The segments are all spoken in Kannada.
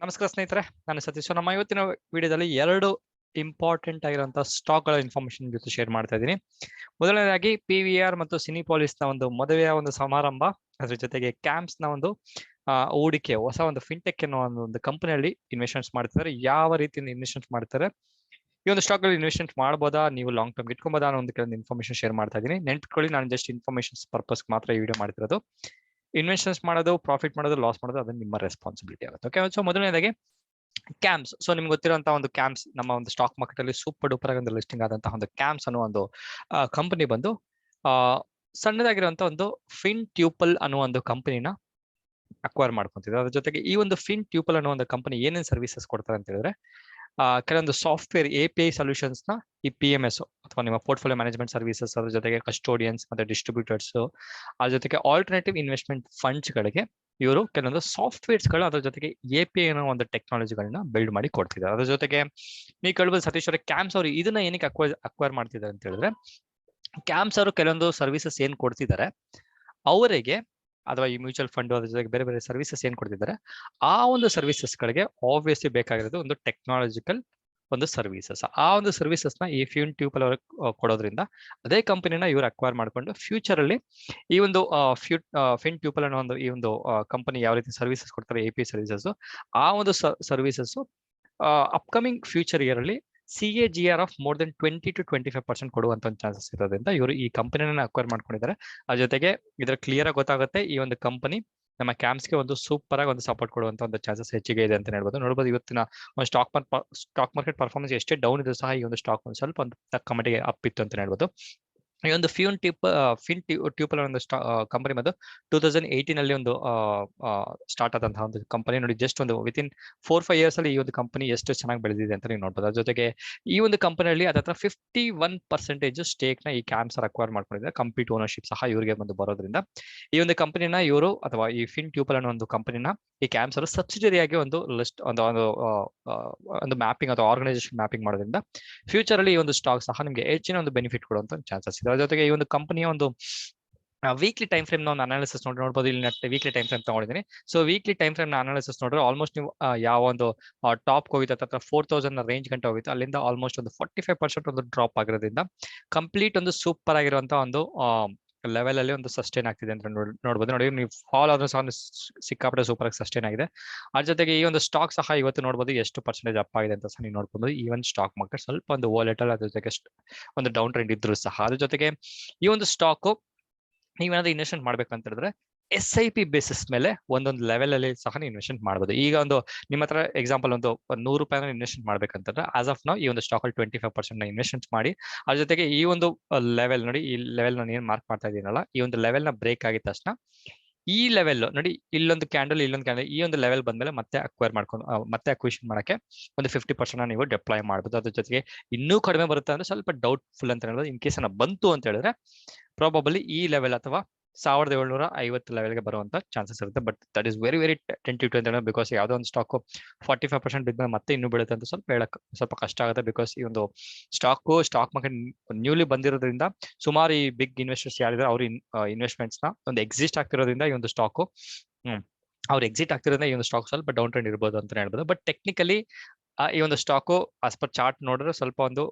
ನಮಸ್ಕಾರ ಸ್ನೇಹಿತರೆ, ನಾನು ಸತೀಶ್. ನಮ್ಮ ಇವತ್ತಿನ ವಿಡಿಯೋದಲ್ಲಿ ಎರಡು ಇಂಪಾರ್ಟೆಂಟ್ ಆಗಿರುವಂತಹ ಸ್ಟಾಕ್ ಗಳ ಇನ್ಫಾರ್ಮೇಶನ್ ಜೊತೆ ಶೇರ್ ಮಾಡ್ತಾ ಇದ್ದೀನಿ. ಮೊದಲನೇದಾಗಿ PVR ಮತ್ತು ಸಿನಿಪಾಲಿಸ್ ನ ಒಂದು ಮದುವೆಯ ಒಂದು ಸಮಾರಂಭ, ಅದ್ರ ಜೊತೆಗೆ ಕ್ಯಾಮ್ಸ್ ನ ಒಂದು ಹೂಡಿಕೆ, ಹೊಸ ಒಂದು ಫಿನ್ಟೆಕ್ ಅನ್ನೋ ಒಂದು ಕಂಪನಿಯಲ್ಲಿ ಇನ್ವೆಸ್ಟ್ಮೆಂಟ್ಸ್ ಮಾಡ್ತಿದ್ದಾರೆ. ಯಾವ ರೀತಿಯಿಂದ ಇನ್ವೆಸ್ಟ್ಮೆಂಟ್ ಮಾಡ್ತಾರೆ, ಈ ಒಂದು ಸ್ಟಾಕ್ ಅಲ್ಲಿ ಇನ್ವೆಸ್ಟ್ಮೆಂಟ್ ಮಾಡಬಹುದಾ, ನೀವು ಲಾಂಗ್ ಟರ್ಮ್ ಇಟ್ಕೊಬೋದಾ ಅನ್ನೋ ಒಂದು ಕೆಲವೊಂದು ಇನ್ಫಾರ್ಮೇಶನ್ ಶೇರ್ ಮಾಡ್ತಾ ಇದ್ದೀನಿ. ನೆನ್ಪಿಟ್ಕೊಳ್ಳಿ, ನಾನು ಜಸ್ಟ್ ಇನ್ಫಾರ್ಮೇಶನ್ ಪರ್ಪಸ್ ಮಾತ್ರ ಈ ವಿಡಿಯೋ ಮಾಡ್ತಿರೋದು. ಇನ್ವೆಸ್ಟ್ಮೆಂಟ್ಸ್ ಮಾಡೋದು, ಪ್ರಾಫಿಟ್ ಮಾಡೋದು, ಲಾಸ್ ಮಾಡೋದು ಅದನ್ನ ನಿಮ್ಮ ರೆಸ್ಪಾನ್ಸಿಬಿಲಿಟಿ ಆಗುತ್ತೆ. ಓಕೆ, ಸೊ ಮೊದಲನೇದಾಗಿ ಕ್ಯಾಮ್ಸ್. ಸೊ ನಿಮ್ಗೆ ಗೊತ್ತಿರುವಂತಹ ಒಂದು ಕ್ಯಾಮ್ಸ್ ನಮ್ಮ ಒಂದು ಸ್ಟಾಕ್ ಮಾರ್ಕೆಟ್ ಅಲ್ಲಿ ಸೂಪರ್ ಡೂಪರ್ ಆಗಿ ಒಂದು ಲಿಸ್ಟಿಂಗ್ ಆದಂತಹ ಒಂದು ಕ್ಯಾಮ್ಸ್ ಅನ್ನೋ ಒಂದು ಕಂಪನಿ ಬಂದು ಸಣ್ಣದಾಗಿರುವಂತಹ ಒಂದು ಫಿನ್ ಟ್ಯೂಪಲ್ ಅನ್ನೋ ಒಂದು ಕಂಪನಿನ ಅಕ್ವೈರ್ ಮಾಡ್ಕೊಂತಿದೆ. ಅದ್ರ ಜೊತೆಗೆ ಈ ಒಂದು ಫಿನ್ ಟ್ಯೂಪಲ್ ಅನ್ನೋ ಒಂದು ಕಂಪನಿ ಏನೇನು ಸರ್ವಿಸಸ್ ಕೊಡ್ತಾರೆ ಅಂತ ಹೇಳಿದ್ರೆ, ಕೆಲವೊಂದು ಸಾಫ್ಟ್ವೇರ್ API ಸೊಲ್ಯೂಷನ್ಸ್ ನ ಈ PMS ಅಥವಾ ನಿಮ್ಮ ಪೋರ್ಟ್ಫೋಲಿಯೋ ಮ್ಯಾನೇಜ್ಮೆಂಟ್ ಸರ್ವಿಸಸ್, ಅದ್ರ ಜೊತೆಗೆ ಕಸ್ಟೋಡಿಯನ್ಸ್ ಮತ್ತೆ ಡಿಸ್ಟ್ರಿಬ್ಯೂಟರ್ಸ್, ಅದ್ರ ಜೊತೆಗೆ ಆಲ್ಟರ್ನೇಟಿವ್ ಇನ್ವೆಸ್ಟ್ಮೆಂಟ್ ಫಂಡ್ಸ್ ಗಳಿಗೆ ಇವರು ಕೆಲವೊಂದು ಸಾಫ್ಟ್ವೇರ್ಸ್ ಗಳು, ಅದ್ರ ಜೊತೆಗೆ API ಅನ್ನೋ ಒಂದು ಟೆಕ್ನಾಲಜಿಗಳನ್ನ ಬಿಲ್ಡ್ ಮಾಡಿ ಕೊಡ್ತಿದ್ದಾರೆ. ಅದ್ರ ಜೊತೆಗೆ ನೀವು ಕೇಳಬಹುದು, ಸತೀಶ್ ಅವರೇ, ಕ್ಯಾಮ್ಸ್ ಅವರು ಇದನ್ನ ಏನಕ್ಕೆ ಅಕ್ವೈರ್ ಮಾಡ್ತಿದ್ದಾರೆ ಅಂತ ಹೇಳಿದ್ರೆ, ಕ್ಯಾಮ್ಸ್ ಅವರು ಕೆಲವೊಂದು ಸರ್ವಿಸಸ್ ಏನ್ ಕೊಡ್ತಿದ್ದಾರೆ ಅವರಿಗೆ, ಅಥವಾ ಈ ಮ್ಯೂಚುವಲ್ ಫಂಡ್ ಅದ್ರ ಜೊತೆಗೆ ಬೇರೆ ಬೇರೆ ಸರ್ವಿಸಸ್ ಏನ್ ಕೊಡ್ತಿದ್ದಾರೆ, ಆ ಒಂದು ಸರ್ವಿಸಸ್ ಗಳಿಗೆ ಆಬ್ವಿಯಸ್ಲಿ ಬೇಕಾಗಿರೋದು ಒಂದು ಟೆಕ್ನಾಲಜಿಕಲ್ ಒಂದು ಸರ್ವಿಸಸ್. ಆ ಒಂದು ಸರ್ವಿಸಸ್ ನ ಈ ಫಿನ್ ಟ್ಯೂಪಲ್ ಅವ್ರಿಗೆ ಕೊಡೋದ್ರಿಂದ ಅದೇ ಕಂಪನಿನ ಇವ್ರು ಅಕ್ವೈರ್ ಮಾಡ್ಕೊಂಡು ಫ್ಯೂಚರ್ ಅಲ್ಲಿ ಈ ಒಂದು ಫಿನ್ ಟ್ಯೂಪಲ್ ಅನ್ನೋ ಒಂದು ಈ ಒಂದು ಕಂಪನಿ ಯಾವ ರೀತಿ ಸರ್ವಿಸಸ್ ಕೊಡ್ತಾರೆ, API ಸರ್ವಿಸಸ್, ಆ ಒಂದು ಸರ್ವಿಸಸ್ ಅಪ್ಕಮಿಂಗ್ ಫ್ಯೂಚರ್ ಇಯರ್ ಅಲ್ಲಿ CAGR of more than 20 to 25% ಕೊಡುವಂತ ಒಂದು ಚಾನ್ಸಸ್ ಇರೋದ್ರಿಂದ ಇವರು ಈ ಕಂಪನಿನ ಅಕ್ವೈರ್ ಮಾಡ್ಕೊಂಡಿದ್ದಾರೆ. ಅದ್ರ ಜೊತೆಗೆ ಇದ್ರ ಕ್ಲಿಯರ್ ಆಗಿ ಗೊತ್ತಾಗುತ್ತೆ, ಈ ಒಂದು ಕಂಪನಿ ನಮ್ಮ ಕ್ಯಾಮ್ಸ್ಗೆ ಒಂದು ಸೂಪರ್ ಆಗಿ ಒಂದು ಸಪೋರ್ಟ್ ಕೊಡುವಂತ ಒಂದು ಚಾನ್ಸಸ್ ಹೆಚ್ಚಿಗೆ ಇದೆ ಅಂತ ನೋಡಬಹುದು. ಇವತ್ತಿನ ಒಂದು ಸ್ಟಾಕ್ ಮಾರ್ಕೆಟ್ ಪರ್ಫಾರ್ಮೆನ್ಸ್ ಎಷ್ಟೇ ಡೌನ್ ಇದ್ರು ಸಹ ಈ ಒಂದು ಸ್ಟಾಕ್ ಒಂದು ಸ್ವಲ್ಪ ಒಂದು ತಕ್ಕ ಮಟ್ಟಿಗೆ ಅಪ್ ಇತ್ತು ಅಂತ ಹೇಳ್ಬೋದು. ಈ ಒಂದು ಫಿನ್ ಟ್ಯೂಪಲ್ ಒಂದು ಕಂಪನಿ ಬಂದು 2018 ಅಲ್ಲಿ ಒಂದು ಸ್ಟಾರ್ಟ್ ಆದಂತಹ ಒಂದು ಕಂಪನಿ. ನೋಡಿ, ಜಸ್ಟ್ ಒಂದು ವಿತಿನ್ 4-5 years ಅಲ್ಲಿ ಈ ಒಂದು ಕಂಪನಿ ಎಷ್ಟು ಚೆನ್ನಾಗಿ ಬೆಳೆದಿದೆ ಅಂತ ನೀವು ನೋಡ್ಬೋದು. ಅದ್ರ ಜೊತೆಗೆ ಈ ಒಂದು ಕಂಪನಿಯಲ್ಲಿ ಅದತ್ರ 51% ಸ್ಟೇಕ್ ನ ಈ ಕ್ಯಾಮ್ಸ್ ಅಕ್ವೈರ್ ಮಾಡ್ಕೊಂಡಿದ್ದಾರೆ. ಕಂಪ್ಲೀಟ್ ಓನರ್ಶಿಪ್ ಸಹ ಇವರಿಗೆ ಬಂದು ಬರೋದ್ರಿಂದ ಈ ಒಂದು ಕಂಪನಿನ ಇವರು, ಅಥವಾ ಈ ಫಿನ್ ಟ್ಯೂಪಲ್ ಅನ್ನೋ ಒಂದು ಕಂಪನಿನ ಈ ಕ್ಯಾಮ್ಸ್ ಅವರು ಸಬ್ಸಿಡರಿ ಆಗಿ ಒಂದು ಲಿಸ್ಟ್ ಒಂದು ಮ್ಯಾಪಿಂಗ್ ಅಥವಾ ಆರ್ಗನೈಸೇಷನ್ ಮ್ಯಾಪಿಂಗ್ ಮಾಡೋದ್ರಿಂದ ಫ್ಯೂಚರ್ ಅಲ್ಲಿ ಈ ಒಂದು ಸ್ಟಾಕ್ ಸಹ ನಿಮಗೆ ಹೆಚ್ಚಿನ ಒಂದು ಬೆನಿಫಿಟ್ ಕೊಡುವಂತ ಚಾನ್ಸಸ್ ಇದೆ. ಅದ್ರ ಜೊತೆಗೆ ಈ ಒಂದು ಕಂಪನಿಯ ಒಂದು ವೀಕ್ಲಿ ಟೈಮ್ ಫ್ರೇಮ್ ನ ಒಂದು ಅನಾಲಿಸಿಸ್ ನೋಡ್ಬೋದು. ಇಲ್ಲಿ ವೀಕ್ಲಿ ಟೈಮ್ ಫ್ರೇಮ್ ತಗೊಂಡಿದ್ದೀನಿ. ಸೊ ವೀಕ್ಲಿ ಟೈಮ್ ಫ್ರೇಮ್ ನ ಅನಾಲಿಸಿಸ್ ನೋಡಿದ್ರೆ ಆಲ್ಮೋಸ್ಟ್ ನೀವು ಯಾವ ಒಂದು ಟಾಪ್ ಹೋಗಿತ್ತು ಹತ್ರ 4000 ರೇಂಜ್ ಗಂಟೆ ಹೋಗಿತ್ತು, ಅಲ್ಲಿಂದ ಆಲ್ಮೋಸ್ಟ್ ಒಂದು 45% ಒಂದು ಡ್ರಾಪ್ ಆಗಿರೋದ್ರಿಂದ ಕಂಪ್ಲೀಟ್ ಒಂದು ಸೂಪರ್ ಆಗಿರುವಂತಹ ಒಂದು ಲೆವೆಲ್ ಅಲ್ಲಿ ಒಂದು ಸಸ್ಟೈನ್ ಆಗ್ತಿದೆ ಅಂತ ನೋಡ್ಬೋದು. ನೋಡಿ, ನೀವು ಫಾಲ್ ಆದ್ರೂ ಸಹ ಸಿಕ್ಕಾಪಟ್ಟೆ ಸೂಪರ್ ಆಗಿ ಸಸ್ಟೈನ್ ಆಗಿದೆ. ಅದ್ರ ಜೊತೆಗೆ ಈ ಒಂದು ಸ್ಟಾಕ್ ಸಹ ಇವತ್ತು ನೋಡ್ಬೋದು ಎಷ್ಟು ಪರ್ಸೆಂಟೇಜ್ ಅಪ್ ಆಗಿದೆ ಅಂತ ಸಹ ನೀವು ನೋಡ್ಬೋದು. ಈ ಒಂದು ಸ್ಟಾಕ್ ಮಾರ್ಕೆಟ್ ಸ್ವಲ್ಪ ಒಂದು ವಾಲೆಟಲ್, ಅದ್ರ ಜೊತೆಗೆ ಒಂದು ಡೌನ್ ಟ್ರೆಂಡ್ ಇದ್ರು ಸಹ. ಅದ್ರ ಜೊತೆಗೆ ಈ ಒಂದು ಸ್ಟಾಕ್ ನೀವೇನಾದ್ರೂ ಇನ್ವೆಸ್ಟ್ಮೆಂಟ್ ಮಾಡ್ಬೇಕು ಅಂತ ಹೇಳಿದ್ರೆ SIP ಬೇಸಿಸ್ ಮೇಲೆ ಒಂದೊಂದು ಲೆವೆಲ್ ಅಲ್ಲಿ ಸಹ ನೀವು ಇನ್ವೆಸ್ಟ್ಮೆಂಟ್ ಮಾಡಬಹುದು. ಈಗ ಒಂದು ನಿಮ್ಮ ಹತ್ರ ಎಕ್ಸಾಂಪಲ್ ಒಂದು 100 ರೂಪಾಯಿನ ಇನ್ವೆಸ್ಟ್ಮೆಂಟ್ ಮಾಡ್ಬೇಕಂತಂದ್ರೆ ಆಸ್ ಆಫ್ ನೌ ಈ ಒಂದು ಸ್ಟಾಕ್ ಅಲ್ಲಿ 25% ಇನ್ವೆಸ್ಟ್ಮೆಂಟ್ ಮಾಡಿ. ಅದ್ರ ಜೊತೆಗೆ ಈ ಒಂದು ಲೆವೆಲ್ ನೋಡಿ, ಈ ಲೆವೆಲ್ ನಾನು ಏನ್ ಮಾರ್ಕ್ ಮಾಡ್ತಾ ಇದೀನಲ್ಲ, ಈ ಒಂದು ಲೆವೆಲ್ ನ ಬ್ರೇಕ್ ಆಗಿದ ತಕ್ಷಣ ಈ ಲೆವೆಲ್ ನೋಡಿ, ಇಲ್ಲೊಂದು ಕ್ಯಾಂಡಲ್, ಈ ಒಂದು ಲೆವೆಲ್ ಬಂದ್ಮೇಲೆ ಮತ್ತೆ ಅಕ್ವೈರ್ ಮಾಡ್ಕೊಂಡು ಮತ್ತೆ ಅಕ್ವಿಷನ್ ಮಾಡಕ್ಕೆ ಒಂದು 50% ನೀವು ಡಿಪ್ಲಾಯ್ ಮಾಡಬಹುದು. ಅದ್ರ ಜೊತೆಗೆ ಇನ್ನೂ ಕಡಿಮೆ ಬರುತ್ತೆ ಅಂದ್ರೆ ಸ್ವಲ್ಪ ಡೌಟ್ಫುಲ್ ಅಂತ ಹೇಳ್ಬೋದು. ಇನ್ ಕೇಸ್ ಬಂತು ಅಂತ ಹೇಳಿದ್ರೆ ಪ್ರಾಬಬಲಿ ಈ ಲೆವೆಲ್ ಅಥವಾ 1750 ಲೆವೆಲ್ಗೆ ಬರುವಂತ ಚಾನ್ಸಸ್ ಇರುತ್ತೆ. But that is very very tentative ಅಂತ ಹೇಳೋದು. ಬಿಕಾಸ್ ಯಾವುದೋ ಒಂದು ಸ್ಟಾಕ್ 45% ಬಿದ್ಮೇಲೆ ಮತ್ತೆ ಇನ್ನೂ ಬೀಳುತ್ತೆ ಅಂತ ಸ್ವಲ್ಪ ಹೇಳಕ್ ಸ್ವಲ್ಪ ಕಷ್ಟ ಆಗುತ್ತೆ. ಬಿಕಾಸ್ ಈ ಒಂದು ಸ್ಟಾಕ್ ಮಾರ್ಕೆಟ್ ನ್ಯೂಲಿ ಬಂದಿರೋದ್ರಿಂದ ಸುಮಾರು ಈ ಬಿಗ್ ಇನ್ವೆಸ್ಟರ್ಸ್ ಯಾರಿದ್ದಾರೆ ಅವ್ರ ಇನ್ವೆಸ್ಟ್ಮೆಂಟ್ಸ್ ನ ಒಂದು ಎಕ್ಸಿಸ್ಟ್ ಆಗ್ತಿರೋದ್ರಿಂದ ಈ ಒಂದು ಸ್ಟಾಕ್ ಅವ್ರು ಎಕ್ಸಿಟ್ ಆಗ್ತಿರೋದ್ರಿಂದ ಈ ಒಂದು ಸ್ಟಾಕ್ ಸ್ವಲ್ಪ ಡೌನ್ ಟ್ರೆಂಡ್ ಇರ್ಬೋದು ಅಂತ ಹೇಳ್ಬೋದು. ಬಟ್ ಟೆಕ್ನಿಕಲಿ ಈ ಒಂದು ಸ್ಟಾಕ್ ಆಸ್ ಪರ್ ಚಾರ್ಟ್ ನೋಡಿದ್ರೆ ಸ್ವಲ್ಪ ಒಂದು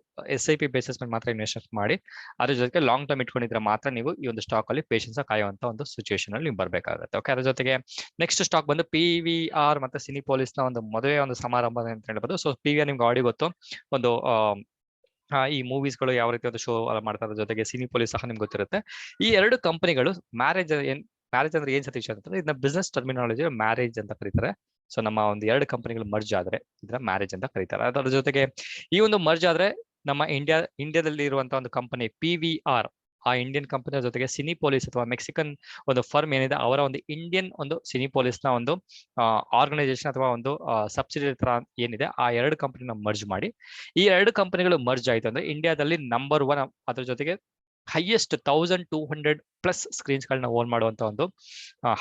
SIP ಬೇಸಿಸ್ ಮೇಲೆ ಮಾತ್ರ ಇನ್ವೆಸ್ಟ್ ಮಾಡಿ, ಅದ್ರ ಜೊತೆಗೆ ಲಾಂಗ್ ಟರ್ಮ್ ಇಟ್ಕೊಂಡಿದ್ರೆ ಮಾತ್ರ ನೀವು ಈ ಒಂದು ಸ್ಟಾಕ್ ಅಲ್ಲಿ ಪೇಷನ್ಸ್ ಕಾಯುವಂತ ಒಂದು ಸಿಚುವೇಶನ್ ಅಲ್ಲಿ ನೀವು ಬರಬೇಕಾಗುತ್ತೆ. ಓಕೆ, ಅದ್ರ ಜೊತೆಗೆ ನೆಕ್ಸ್ಟ್ ಸ್ಟಾಕ್ ಬಂದು PVR ಮತ್ತೆ ಸಿನಿಪಾಲಿಸ್ ನ ಒಂದು ಮದುವೆ ಒಂದು ಸಮಾರಂಭ ಅಂತ ಹೇಳ್ಬೋದು. ಸೊ PVR ನಿಮ್ಗೆ ಆಡಿ ಗೊತ್ತು, ಒಂದು ಈ ಮೂವೀಸ್ಗಳು ಯಾವ ರೀತಿ ಒಂದು ಶೋ ಮಾಡ್ತಾರೆ. ಜೊತೆಗೆ ಸಿನಿಪಾಲಿಸ್ ಸಹ ನಿಮ್ಗೆ ಗೊತ್ತಿರುತ್ತೆ. ಈ ಎರಡು ಕಂಪನಿಗಳು ಮ್ಯಾರೇಜ್ ಅಂದ್ರೆ ಏನ್ ಸತೀಶ್ ಅಂತಂದ್ರೆ, ಇದನ್ನ ಬಿಸ್ನೆಸ್ ಟರ್ಮಿನಾಲಜಿ ಮ್ಯಾರೇಜ್ ಅಂತ ಕರೀತಾರೆ. ಸೊ ನಮ್ಮ ಒಂದು ಎರಡು ಕಂಪನಿಗಳು ಮರ್ಜ್ ಆದ್ರೆ ಇದನ್ನ ಮ್ಯಾರೇಜ್ ಅಂತ ಕರೀತಾರೆ. ಅದರ ಜೊತೆಗೆ ಈ ಒಂದು ಮರ್ಜ್ ಆದ್ರೆ ನಮ್ಮ ಇಂಡಿಯಾದಲ್ಲಿ ಇರುವಂತಹ ಒಂದು ಕಂಪನಿ PVR, ಆ ಇಂಡಿಯನ್ ಕಂಪನಿಯ ಜೊತೆಗೆ ಸಿನಿಪಾಲಿಸ್ ಅಥವಾ ಮೆಕ್ಸಿಕನ್ ಒಂದು ಫರ್ಮ್ ಏನಿದೆ ಅವರ ಒಂದು ಇಂಡಿಯನ್ ಒಂದು ಸಿನಿಪಾಲಿಸ್ ನ ಒಂದು ಆರ್ಗನೈಸೇಷನ್ ಅಥವಾ ಒಂದು ಸಬ್ಸಿಡಿ ತರ ಏನಿದೆ, ಆ ಎರಡು ಕಂಪನಿನ ಮರ್ಜ್ ಮಾಡಿ ಈ ಎರಡು ಕಂಪನಿಗಳು ಮರ್ಜ್ ಆಯ್ತು ಅಂದ್ರೆ ಇಂಡಿಯಾದಲ್ಲಿ ನಂಬರ್ 1, ಅದ್ರ ಜೊತೆಗೆ ಹೈಯೆಸ್ಟ್ 1200+ ಸ್ಕ್ರೀನ್ಸ್ ಗಳನ್ನ ಓನ್ ಮಾಡುವಂತ ಒಂದು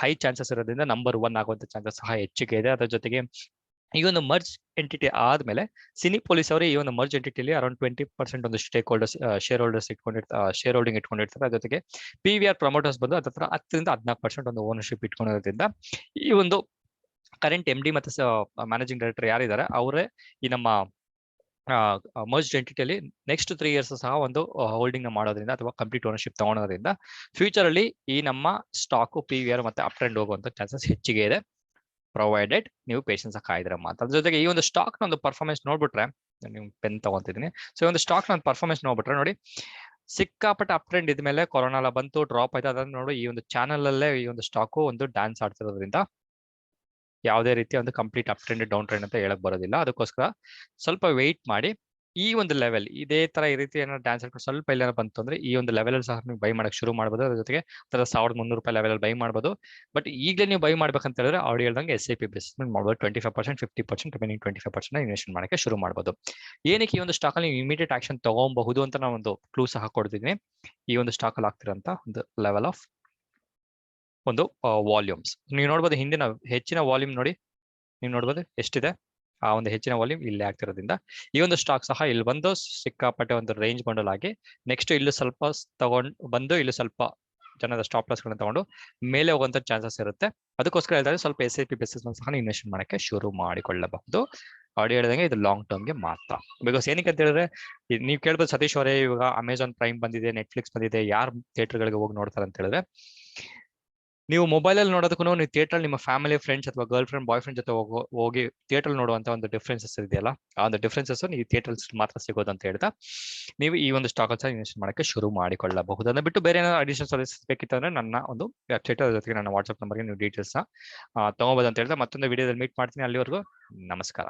ಹೈ ಚಾನ್ಸಸ್ ಇರೋದ್ರಿಂದ ನಂಬರ್ 1 ಆಗುವಂತ ಚಾನ್ಸಸ್ ಸಹ ಹೆಚ್ಚಿಗೆ ಇದೆ. ಅದರ ಜೊತೆಗೆ ಈ ಒಂದು ಮರ್ಜ್ ಎಂಟಿಟಿ ಆದ್ಮೇಲೆ ಸಿನಿಪಾಲಿಸ್ ಅವರು ಈ ಒಂದು ಮರ್ಜ್ ಎಂಟಿಟಿಲಿ ಅರೌಂಡ್ 20% ಒಂದು ಶೇರ್ ಹೋಲ್ಡಿಂಗ್ ಇಟ್ಕೊಂಡಿರ್ತಾರೆ. ಅದ್ರ ಜೊತೆಗೆ PVR ಪ್ರಮೋಟರ್ಸ್ ಬಂದು ಅದರ 10-14% ಒಂದು ಓನರ್ಶಿಪ್ ಇಟ್ಕೊಂಡಿರೋದ್ರಿಂದ ಈ ಒಂದು ಕರೆಂಟ್ MD ಮತ್ತೆ ಮ್ಯಾನೇಜಿಂಗ್ ಡೈರೆಕ್ಟರ್ ಯಾರಿದ್ದಾರೆ ಅವರೇ ಈ ನಮ್ಮ ಮರ್ಜ್ ಎಂಟಿಟಿಯಲ್ಲಿ ನೆಕ್ಸ್ಟ್ 3 ಇಯರ್ಸ್ ಸಹ ಒಂದು ಹೋಲ್ಡಿಂಗ್ ನ ಮಾಡೋದ್ರಿಂದ ಅಥವಾ ಕಂಪ್ಲೀಟ್ ಓನರ್ಶಿಪ್ ತಗೊಳೋದ್ರಿಂದ ಫ್ಯೂಚರ್ ಅಲ್ಲಿ ಈ ನಮ್ಮ ಸ್ಟಾಕ್ PVR ಮತ್ತೆ ಅಪ್ ಟ್ರೆಂಡ್ ಹೋಗುವಂತ ಚಾನ್ಸಸ್ ಹೆಚ್ಚಿಗೆ ಇದೆ, ಪ್ರೊವೈಡೆಡ್ ನೀವು ಪೇಷನ್ಸ್ ಕಾಯ್ದ್ರೆ ಮಾತ್ರ. ಅದ್ರ ಜೊತೆಗೆ ಈ ಒಂದು ಸ್ಟಾಕ್ ನ ಒಂದು ಪರ್ಫಾರ್ಮೆನ್ಸ್ ನೋಡ್ಬಿಟ್ರೆ, ನೀವು ಪೆನ್ ತಗೊಂತಿದ್ದೀನಿ, ಸೊ ಈ ಒಂದು ಸ್ಟಾಕ್ ನ ಒಂದು ಪರ್ಫಾರ್ಮೆನ್ಸ್ ನೋಡ್ಬಿಟ್ರೆ ನೋಡಿ, ಸಿಕ್ಕಾಪಟ್ಟೆ ಅಪ್ ಟ್ರೆಂಡ್ ಇದ್ಮೇಲೆ ಕೊರೋನಾ ಎಲ್ಲ ಬಂತು, ಡ್ರಾಪ್ ಆಯ್ತು. ಅದನ್ನ ನೋಡಿ ಈ ಒಂದು ಚಾನಲ್ ಅಲ್ಲೇ ಈ ಒಂದು ಸ್ಟಾಕ್ ಒಂದು ಡ್ಯಾನ್ಸ್ ಆಡ್ತಿರೋದ್ರಿಂದ ಯಾವುದೇ ರೀತಿ ಒಂದು complete up trend down trend ಅಂತ ಹೇಳಕ್ ಬರೋದಿಲ್ಲ. ಅದಕ್ಕೋಸ್ಕರ ಸ್ವಲ್ಪ ವೆಯ್ಟ್ ಮಾಡಿ. ಈ ಒಂದು ಲೆವೆಲ್ ಇದೇ ತರ ಈ ರೀತಿ ಏನಾದ್ರು ಡ್ಯಾನ್ಸ್ ಆಡ್ಕೊಂಡು ಸ್ವಲ್ಪ ಎಲ್ಲ ಬಂತು ಅಂದ್ರೆ ಈ ಒಂದು ಲೆವೆಲ್ ಸಹ ನೀವು ಬೈ ಮಾಡಕ್ ಶುರು ಮಾಡ್ಬೋದು. ಅದ್ರ ಜೊತೆಗೆ $1,300 ಲೆವೆಲ್ ಬೈ ಮಾಡ್ಬೋದು. ಬಟ್ ಈಗಲೇ ನೀವು ಬೈ ಮಾಡ್ಬೇಕಂತ ಹೇಳಿದ್ರೆ ಅವ್ರು ಹೇಳ್ದಂಗೆ SIP ಬೇಸ್ಮೆಂಟ್ ಮಾಡ್ಬೋದು. 25%, 50%, ರಿಮೈನಿಂಗ್ 25% ಇನ್ವೆಸ್ಟ್ ಮಾಡಕ್ಕೆ ಶುರು ಮಾಡ್ಬೋದು. ಏನಕ್ಕೆ ಈ ಒಂದು ಸ್ಟಾಕ್ ಅಲ್ಲಿ ಇಮಿಡಿಯೇಟ್ ಆಕ್ಷನ್ ತಗೊಬಹುದು ಅಂತ ನಾನು ಒಂದು ಕ್ಲೂ ಸಹ ಕೊಡ್ತಿದ್ದೀನಿ. ಈ ಒಂದು ಸ್ಟಾಕ್ ಅಲ್ಲಿ ಆಗ್ತಿರೋಂತ ಒಂದು ಲೆವೆಲ್ ಆಫ್ ಒಂದು ವಾಲ್ಯೂಮ್ಸ್ ನೀವು ನೋಡ್ಬೋದು. ಹಿಂದಿನ ಹೆಚ್ಚಿನ ವಾಲ್ಯೂಮ್ ನೋಡಿ, ನೀವು ನೋಡ್ಬೋದು ಎಷ್ಟಿದೆ. ಆ ಒಂದು ಹೆಚ್ಚಿನ ವಾಲ್ಯೂಮ್ ಇಲ್ಲೇ ಆಗ್ತಿರೋದ್ರಿಂದ ಈ ಒಂದು ಸ್ಟಾಕ್ ಸಹ ಇಲ್ಲಿ ಬಂದು ಸಿಕ್ಕಾಪಟ್ಟೆ ಒಂದು ರೇಂಜ್ ಬಂಡಲ್ ಆಗಿ ನೆಕ್ಸ್ಟ್ ಇಲ್ಲಿ ಸ್ವಲ್ಪ ತಗೊಂಡು ಬಂದು ಇಲ್ಲಿ ಸ್ವಲ್ಪ ಜನದ ಸ್ಟಾಪ್ ಲಾಸ್ ಗಳನ್ನ ತಗೊಂಡು ಮೇಲೆ ಹೋಗುವಂತ ಚಾನ್ಸಸ್ ಇರುತ್ತೆ. ಅದಕ್ಕೋಸ್ಕರ ಹೇಳಿದ್ರೆ ಸ್ವಲ್ಪ SIP ಬೇಸಿಸ್ ಸಹ ಇನ್ವೆಸ್ಟ್ ಮಾಡಕ್ಕೆ ಶುರು ಮಾಡಿಕೊಳ್ಳಬಹುದು. ಆಡಿಯೋ ಹೇಳಿದಂಗೆ ಇದು ಲಾಂಗ್ ಟರ್ಮ್ಗೆ ಮಾತ್ರ. ಬಿಕಾಸ್ ಏನಕ್ಕೆ ಅಂತ ಹೇಳಿದ್ರೆ ನೀವು ಕೇಳ್ಬೋದು, ಸತೀಶ್ ಅವರೇ ಇವಾಗ ಅಮೆಝಾನ್ ಪ್ರೈಮ್ ಬಂದಿದೆ, ನೆಟ್ಫ್ಲಿಕ್ಸ್ ಬಂದಿದೆ, ಯಾರು ಥಿಯೇಟರ್ಗಳಿಗೆ ಹೋಗಿ ನೋಡ್ತಾರೆ ಅಂತ ಹೇಳಿದ್ರೆ, ನೀವು ಮೊಬೈಲ್ ಅಲ್ಲಿ ನೋಡೋದಕ್ಕೂ ನೀವು ಥಿಯೇಟರ್ ನಿಮ್ಮ ಫ್ಯಾಮಿಲಿ ಫ್ರೆಂಡ್ಸ್ ಅಥವಾ ಗರ್ಲ್ ಫ್ರೆಂಡ್ ಬಾಯ್ ಫ್ರೆಂಡ್ ಜೊತೆ ಹೋಗಿ ಥಿಯೇಟರ್ ನೋಡುವಂತ ಒಂದು ಡಿಫ್ರೆನ್ಸಸ್ ಇದೆಯಲ್ಲ, ಆ ಒಂದು ಡಿಫ್ರೆನ್ಸಸ್ ನೀವು ಥಿಯೇಟರ್ ಮಾತ್ರ ಸಿಗೋದು ಅಂತ ಹೇಳ್ತಾ ನೀವು ಈ ಒಂದು ಸ್ಟಾಕ್ ಅಲ್ಲಿ ಇನ್ವೆಸ್ಟ್ ಮಾಡಕ್ಕೆ ಶುರು ಮಾಡಿಕೊಳ್ಳಬಹುದು. ಅದನ್ನ ಬಿಟ್ಟು ಬೇರೆ ಏನಾದ್ರು ಅಡಿಷನಲ್ ಸರ್ವಿಸ್ ಬೇಕಿತ್ತಂದ್ರೆ ನನ್ನ ಒಂದು ವೆಬ್ಸೈಟ್ ಜೊತೆಗೆ ನನ್ನ ವಾಟ್ಸ್ಆಪ್ ನಂಬರ್ಗೆ ನೀವು ಡೀಟೇಲ್ಸ್ ತಗೋಬಹುದು ಅಂತ ಹೇಳ್ತಾ ಮತ್ತೊಂದು ವಿಡಿಯೋದಲ್ಲಿ ಮೀಟ್ ಮಾಡ್ತೀನಿ. ಅಲ್ಲಿವರೆಗೂ ನಮಸ್ಕಾರ.